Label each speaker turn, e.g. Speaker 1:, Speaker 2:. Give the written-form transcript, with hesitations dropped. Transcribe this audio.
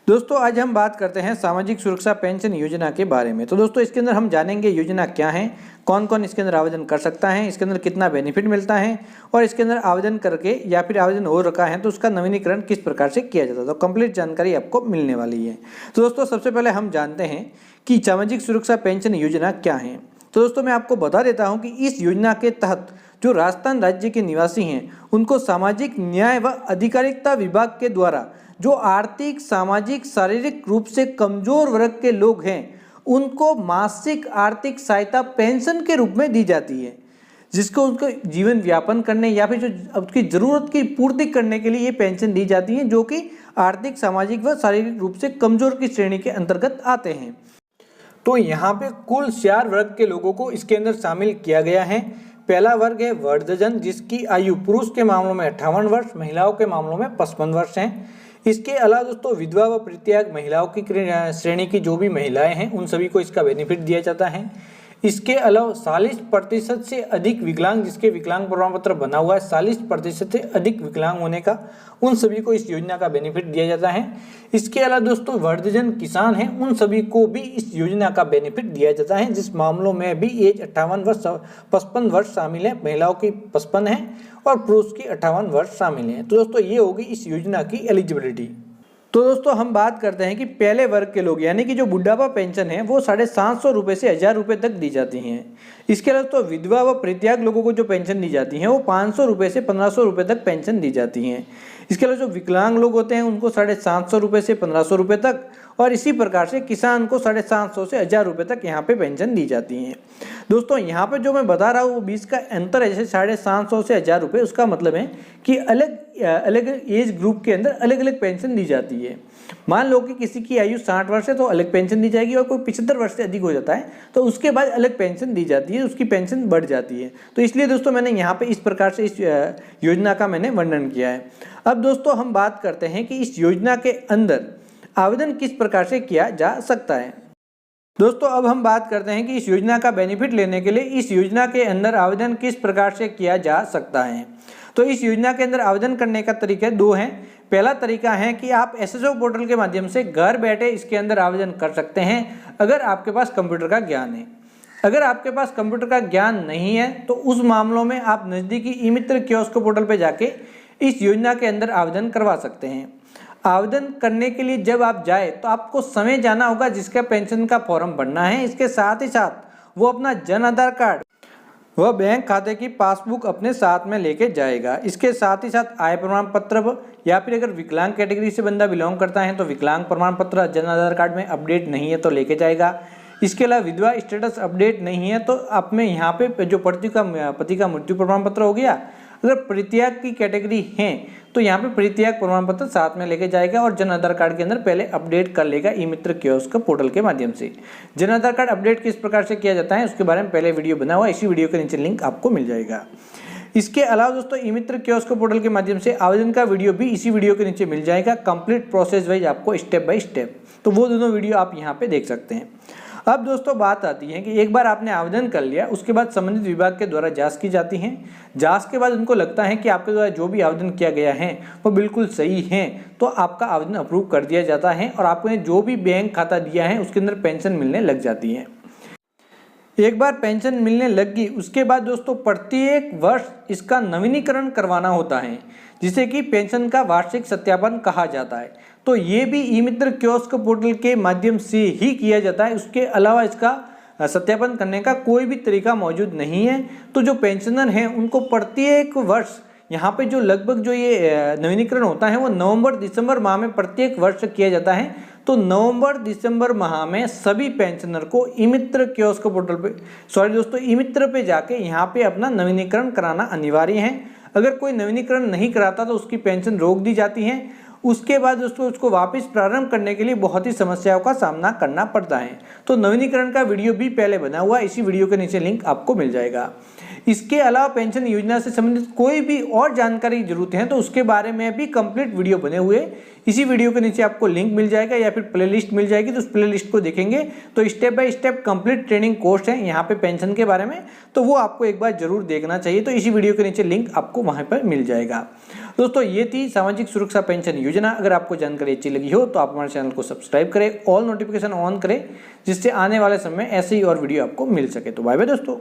Speaker 1: दोस्तों आज हम बात करते हैं सामाजिक सुरक्षा पेंशन योजना के बारे में। तो दोस्तों इसके अंदर हम जानेंगे योजना क्या है, कौन कौन इसके अंदर आवेदन कर सकता है, इसके अंदर कितना बेनिफिट मिलता है और इसके अंदर आवेदन करके या फिर आवेदन हो रखा है तो उसका नवीनीकरण किस प्रकार से किया जाता है। तो कंप्लीट जानकारी आपको मिलने वाली है। तो दोस्तों सबसे पहले हम जानते हैं कि सामाजिक सुरक्षा पेंशन योजना क्या है। तो दोस्तों मैं आपको बता देता हूँ कि इस योजना के तहत जो राजस्थान राज्य के निवासी हैं उनको सामाजिक न्याय व अधिकारिता विभाग के द्वारा जो आर्थिक, सामाजिक, शारीरिक रूप से कमजोर वर्ग के लोग हैं उनको मासिक आर्थिक सहायता पेंशन के रूप में दी जाती है, जिसको उनको जीवन व्यापन करने या फिर जो उसकी जरूरत की पूर्ति करने के लिए ये पेंशन दी जाती है, जो कि आर्थिक, सामाजिक व शारीरिक रूप से कमजोर की श्रेणी के अंतर्गत आते हैं। तो यहाँ पे कुल 4 वर्ग के लोगों को इसके अंदर शामिल किया गया है। पहला वर्ग है वृद्धजन, जिसकी आयु पुरुष के मामलों में 58 वर्ष, महिलाओं के मामलों में 55 वर्ष है। इसके अलावा दोस्तों विधवा व परित्याग महिलाओं की श्रेणी की जो भी महिलाएं हैं उन सभी को इसका बेनिफिट दिया जाता है। इसके अलावा 40% से अधिक विकलांग, जिसके विकलांग प्रमाण पत्र बना हुआ है 40% से अधिक विकलांग होने का, उन सभी को इस योजना का बेनिफिट दिया जाता है। इसके अलावा दोस्तों वृद्धजन किसान हैं उन सभी को भी इस योजना का बेनिफिट दिया जाता है, जिस मामलों में भी एज 58 वर्ष 55 वर्ष शामिल है, महिलाओं की 55 है और पुरुष की 58 वर्ष शामिल है। तो दोस्तों ये होगी इस योजना की एलिजिबिलिटी। तो दोस्तों हम बात करते हैं कि पहले वर्ग के लोग यानी कि जो बुढ़ापा पेंशन है वो 750 रुपये से 1000 रुपये तक दी जाती हैं। इसके अलावा तो विधवा व परित्याग लोगों को जो पेंशन दी जाती है वो 500 रुपये से 1500 रुपये तक पेंशन दी जाती हैं। इसके अलावा जो विकलांग लोग होते हैं उनको 750 रुपये से 1500 रुपये तक, और इसी प्रकार से किसान को 750 से 1000 रुपये तक यहाँ पे पेंशन दी जाती हैं। दोस्तों यहाँ पे जो मैं बता रहा हूँ वो बीच का अंतर है, जैसे 750 से 1000 रुपये, उसका मतलब है कि अलग अलग एज ग्रुप के अंदर अलग अलग पेंशन दी जाती है। मान लो कि किसी की आयु 60 वर्ष है तो अलग पेंशन दी जाएगी, और कोई 75 वर्ष से अधिक हो जाता है तो उसके बाद अलग पेंशन दी जाती है, उसकी पेंशन बढ़ जाती है। तो इसलिए दोस्तों मैंने यहाँ पे इस प्रकार से इस योजना का मैंने वर्णन किया है। अब दोस्तों हम बात करते हैं कि इस योजना के अंदर आवेदन किस प्रकार से किया जा सकता है। दोस्तों अब हम बात करते हैं कि इस योजना का बेनिफिट लेने के लिए इस योजना के अंदर आवेदन किस प्रकार से किया जा सकता है। तो इस योजना के अंदर आवेदन करने का तरीका 2 है। पहला तरीका है कि आप एसएसओ पोर्टल के माध्यम से घर बैठे इसके अंदर आवेदन कर सकते हैं, अगर आपके पास कंप्यूटर का ज्ञान है। अगर आपके पास कंप्यूटर का ज्ञान नहीं है तो उस मामलों में आप नज़दीकी ई मित्र कियोस्क पोर्टल पर जाके इस योजना के अंदर आवेदन करवा सकते हैं। आवेदन करने के लिए जब आप जाए तो आपको समय जाना होगा जिसका पेंशन का फॉर्म भरना है। इसके साथ ही साथ वो अपना जन आधार कार्ड वह बैंक खाते की पासबुक अपने साथ में लेके जाएगा। इसके साथ ही साथ आय प्रमाण पत्र, या फिर अगर विकलांग कैटेगरी से बंदा बिलोंग करता है तो विकलांग प्रमाण पत्र जन आधार कार्ड में अपडेट नहीं है तो लेके जाएगा। इसके अलावा विधवा स्टेटस अपडेट नहीं है तो आप में यहाँ पे जो पति का मृत्यु प्रमाण पत्र हो गया। अगर परित्याग की कैटेगरी है तो यहाँ पे परित्याग प्रमाण पत्र साथ में लेके जाएगा और जन आधार कार्ड के अंदर पहले अपडेट कर लेगा ई मित्र कियोस्क पोर्टल के माध्यम से। जन आधार कार्ड अपडेट किस प्रकार से किया जाता है उसके बारे में पहले वीडियो बना हुआ है, इसी वीडियो के नीचे लिंक आपको मिल जाएगा। इसके अलावा दोस्तों ई मित्र कियोस्क पोर्टल के माध्यम से आवेदन का वीडियो भी इसी वीडियो के नीचे मिल जाएगा, कंप्लीट प्रोसेस वाइज आपको स्टेप बाय स्टेप। तो वो दोनों वीडियो आप यहाँ पे देख सकते हैं। अब दोस्तों बात आती है कि एक बार आपने आवेदन कर लिया उसके बाद संबंधित विभाग के द्वारा जांच की जाती है। जांच के बाद उनको लगता है कि आपके द्वारा जो भी आवेदन किया गया है वो बिल्कुल सही है तो आपका आवेदन अप्रूव कर दिया जाता है और आपने जो भी बैंक खाता दिया है उसके अंदर पेंशन मिलने लग जाती है। एक बार पेंशन मिलने लगी उसके बाद दोस्तों प्रत्येक वर्ष इसका नवीनीकरण करवाना होता है, जिसे कि पेंशन का वार्षिक सत्यापन कहा जाता है। तो ये भी ई मित्र कियोस्क पोर्टल के माध्यम से ही किया जाता है, उसके अलावा इसका सत्यापन करने का कोई भी तरीका मौजूद नहीं है। तो जो पेंशनर हैं उनको प्रत्येक वर्ष यहाँ पे जो लगभग जो ये नवीनीकरण होता है वो नवंबर दिसंबर माह में प्रत्येक वर्ष किया जाता है। तो नवंबर दिसंबर माह में सभी पेंशनर को ई मित्र कियोस्क पोर्टल पे ई मित्र पे जाके यहाँ पे अपना नवीनीकरण कराना अनिवार्य है। अगर कोई नवीनीकरण नहीं कराता तो उसकी पेंशन रोक दी जाती है। उसके बाद दोस्तों उसको वापस प्रारंभ करने के लिए बहुत ही समस्याओं का सामना करना पड़ता है। तो नवीनीकरण का वीडियो भी पहले बना हुआ है, इसी वीडियो के नीचे लिंक आपको मिल जाएगा। इसके अलावा पेंशन योजना से संबंधित कोई भी और जानकारी की जरूरत है तो उसके बारे में भी कंप्लीट वीडियो बने हुए, इसी वीडियो के नीचे आपको लिंक मिल जाएगा या फिर प्लेलिस्ट मिल जाएगी, तो उस प्लेलिस्ट को देखेंगे तो step by step complete training course है यहाँ पे पेंशन के बारे में, तो वो आपको एक बार जरूर देखना चाहिए। तो इसी वीडियो के नीचे लिंक आपको वहां पर मिल जाएगा। दोस्तों ये थी सामाजिक सुरक्षा पेंशन योजना। अगर आपको जानकारी अच्छी लगी हो तो आप हमारे चैनल को सब्सक्राइब करें, ऑल नोटिफिकेशन ऑन करें, जिससे आने वाले समय में ऐसे ही और वीडियो आपको मिल सके। तो बाय बाय दोस्तों।